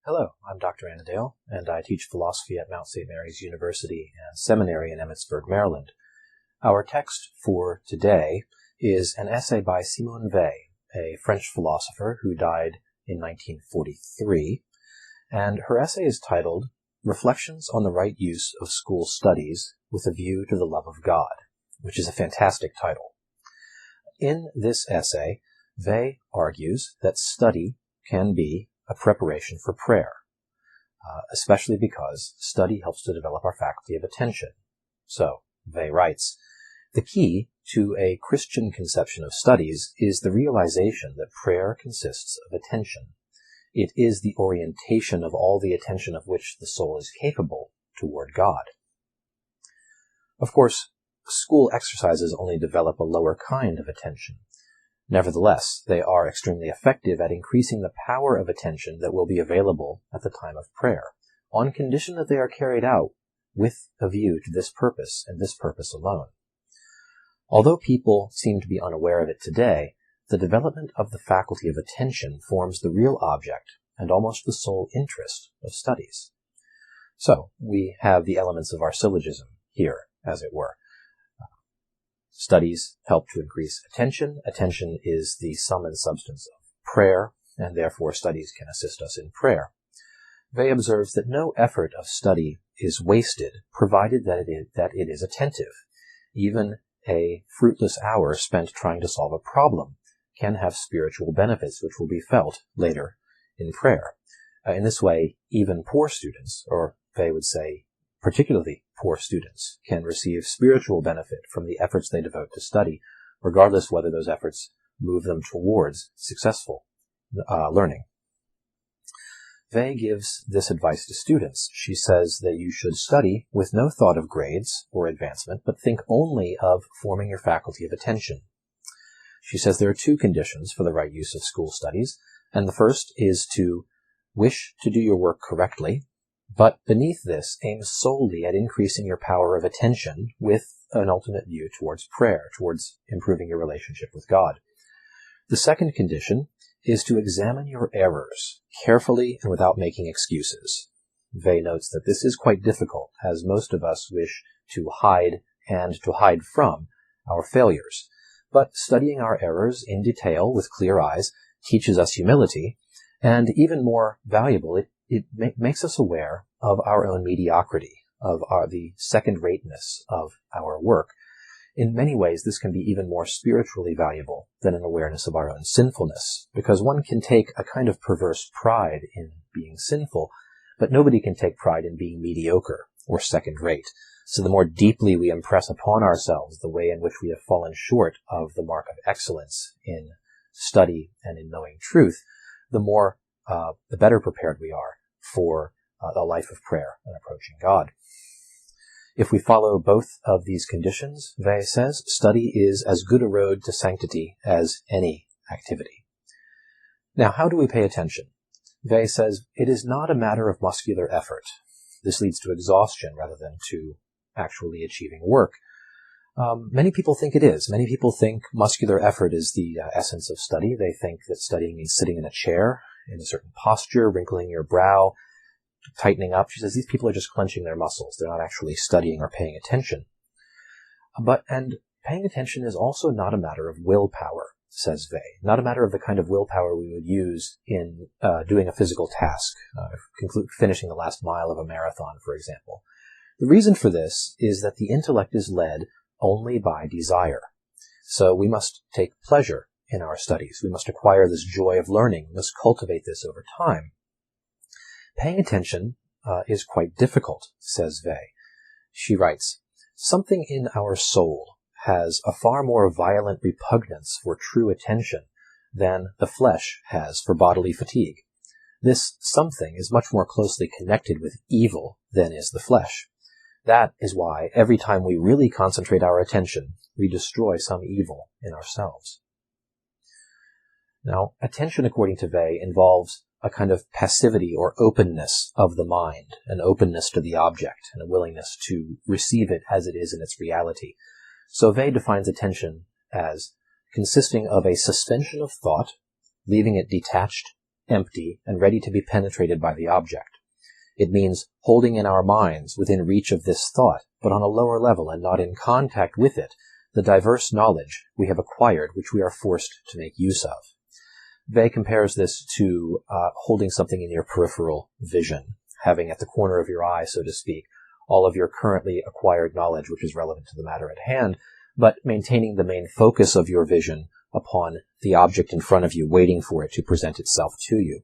Hello, I'm Dr. Annandale, and I teach philosophy at Mount St. Mary's University and Seminary in Emmitsburg, Maryland. Our text for today is an essay by Simone Weil, a French philosopher who died in 1943, and her essay is titled Reflections on the Right Use of School Studies with a View to the Love of God, which is a fantastic title. In this essay, Weil argues that study can be a preparation for prayer, especially because study helps to develop our faculty of attention. So, Weil writes, the key to a Christian conception of studies is the realization that prayer consists of attention. It is the orientation of all the attention of which the soul is capable toward God. Of course, school exercises only develop a lower kind of attention. Nevertheless, they are extremely effective at increasing the power of attention that will be available at the time of prayer, on condition that they are carried out with a view to this purpose and this purpose alone. Although people seem to be unaware of it today, the development of the faculty of attention forms the real object and almost the sole interest of studies. So, we have the elements of our syllogism here, as it were. Studies help to increase attention. Attention is the sum and substance of prayer, and therefore studies can assist us in prayer. Weil observes that no effort of study is wasted, provided that it is attentive. Even a fruitless hour spent trying to solve a problem can have spiritual benefits which will be felt later in prayer. In this way, even poor students, or Weil would say particularly poor students, can receive spiritual benefit from the efforts they devote to study, regardless whether those efforts move them towards successful learning. Weil gives this advice to students. She says that you should study with no thought of grades or advancement, but think only of forming your faculty of attention. She says there are two conditions for the right use of school studies, and the first is to wish to do your work correctly, but beneath this aims solely at increasing your power of attention with an ultimate view towards prayer, towards improving your relationship with God. The second condition is to examine your errors carefully and without making excuses. Weil notes that this is quite difficult, as most of us wish to hide and to hide from our failures. But studying our errors in detail with clear eyes teaches us humility, and even more valuable, it makes us aware of our own mediocrity, of the second-rateness of our work. In many ways, this can be even more spiritually valuable than an awareness of our own sinfulness, because one can take a kind of perverse pride in being sinful, but nobody can take pride in being mediocre or second-rate. So the more deeply we impress upon ourselves the way in which we have fallen short of the mark of excellence in study and in knowing truth, the better prepared we are for a life of prayer and approaching God. If we follow both of these conditions, Weil says, study is as good a road to sanctity as any activity. Now, how do we pay attention? Weil says, it is not a matter of muscular effort. This leads to exhaustion rather than to actually achieving work. Many people think it is. Many people think muscular effort is the essence of study. They think that studying means sitting in a chair in a certain posture, wrinkling your brow, tightening up. She says these people are just clenching their muscles. They're not actually studying or paying attention. And paying attention is also not a matter of willpower, says Weil. Not a matter of the kind of willpower we would use in doing a physical task, finishing the last mile of a marathon, for example. The reason for this is that the intellect is led only by desire. So we must take pleasure in our studies. We must acquire this joy of learning. We must cultivate this over time. Paying attention is quite difficult, says Weil. She writes, something in our soul has a far more violent repugnance for true attention than the flesh has for bodily fatigue. This something is much more closely connected with evil than is the flesh. That is why every time we really concentrate our attention, we destroy some evil in ourselves. Now, attention, according to Weil, involves a kind of passivity or openness of the mind, an openness to the object, and a willingness to receive it as it is in its reality. So Weil defines attention as consisting of a suspension of thought, leaving it detached empty, and ready to be penetrated by the object. It means holding in our minds, within reach of this thought, but on a lower level and not in contact with it, the diverse knowledge we have acquired which we are forced to make use of. Weil compares this to holding something in your peripheral vision, having at the corner of your eye, so to speak, all of your currently acquired knowledge which is relevant to the matter at hand, but maintaining the main focus of your vision upon the object in front of you, waiting for it to present itself to you.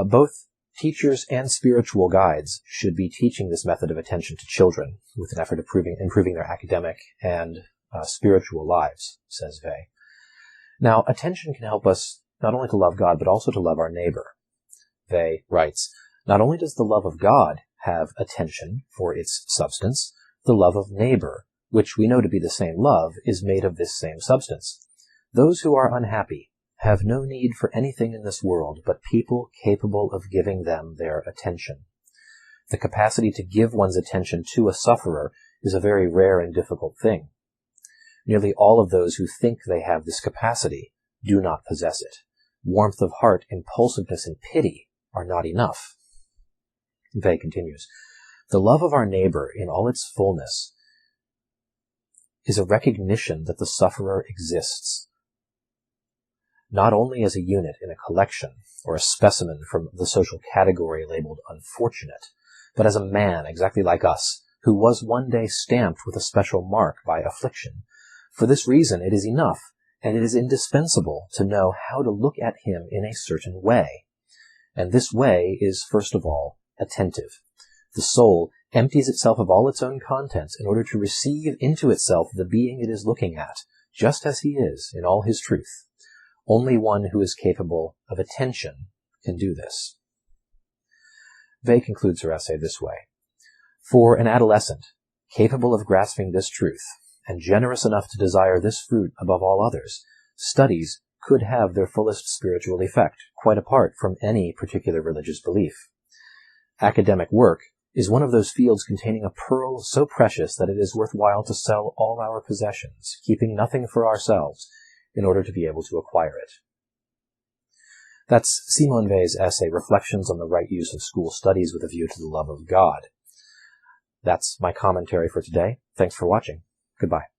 Both teachers and spiritual guides should be teaching this method of attention to children with an effort of improving their academic and spiritual lives, says Weil. Now, attention can help us not only to love God, but also to love our neighbor. Weil writes, not only does the love of God have attention for its substance, the love of neighbor, which we know to be the same love, is made of this same substance. Those who are unhappy have no need for anything in this world but people capable of giving them their attention. The capacity to give one's attention to a sufferer is a very rare and difficult thing. Nearly all of those who think they have this capacity do not possess it. Warmth of heart, impulsiveness, and pity are not enough. Weil continues, the love of our neighbor in all its fullness is a recognition that the sufferer exists, not only as a unit in a collection or a specimen from the social category labeled unfortunate, but as a man exactly like us, who was one day stamped with a special mark by affliction. For this reason, it is enough, and it is indispensable to know how to look at him in a certain way. And this way is, first of all, attentive. The soul empties itself of all its own contents in order to receive into itself the being it is looking at, just as he is in all his truth. Only one who is capable of attention can do this. Weil concludes her essay this way. For an adolescent, capable of grasping this truth, and generous enough to desire this fruit above all others, studies could have their fullest spiritual effect, quite apart from any particular religious belief. Academic work is one of those fields containing a pearl so precious that it is worthwhile to sell all our possessions, keeping nothing for ourselves, in order to be able to acquire it. That's Simone Weil's essay, Reflections on the Right Use of School Studies with a View to the Love of God. That's my commentary for today. Thanks for watching. Goodbye.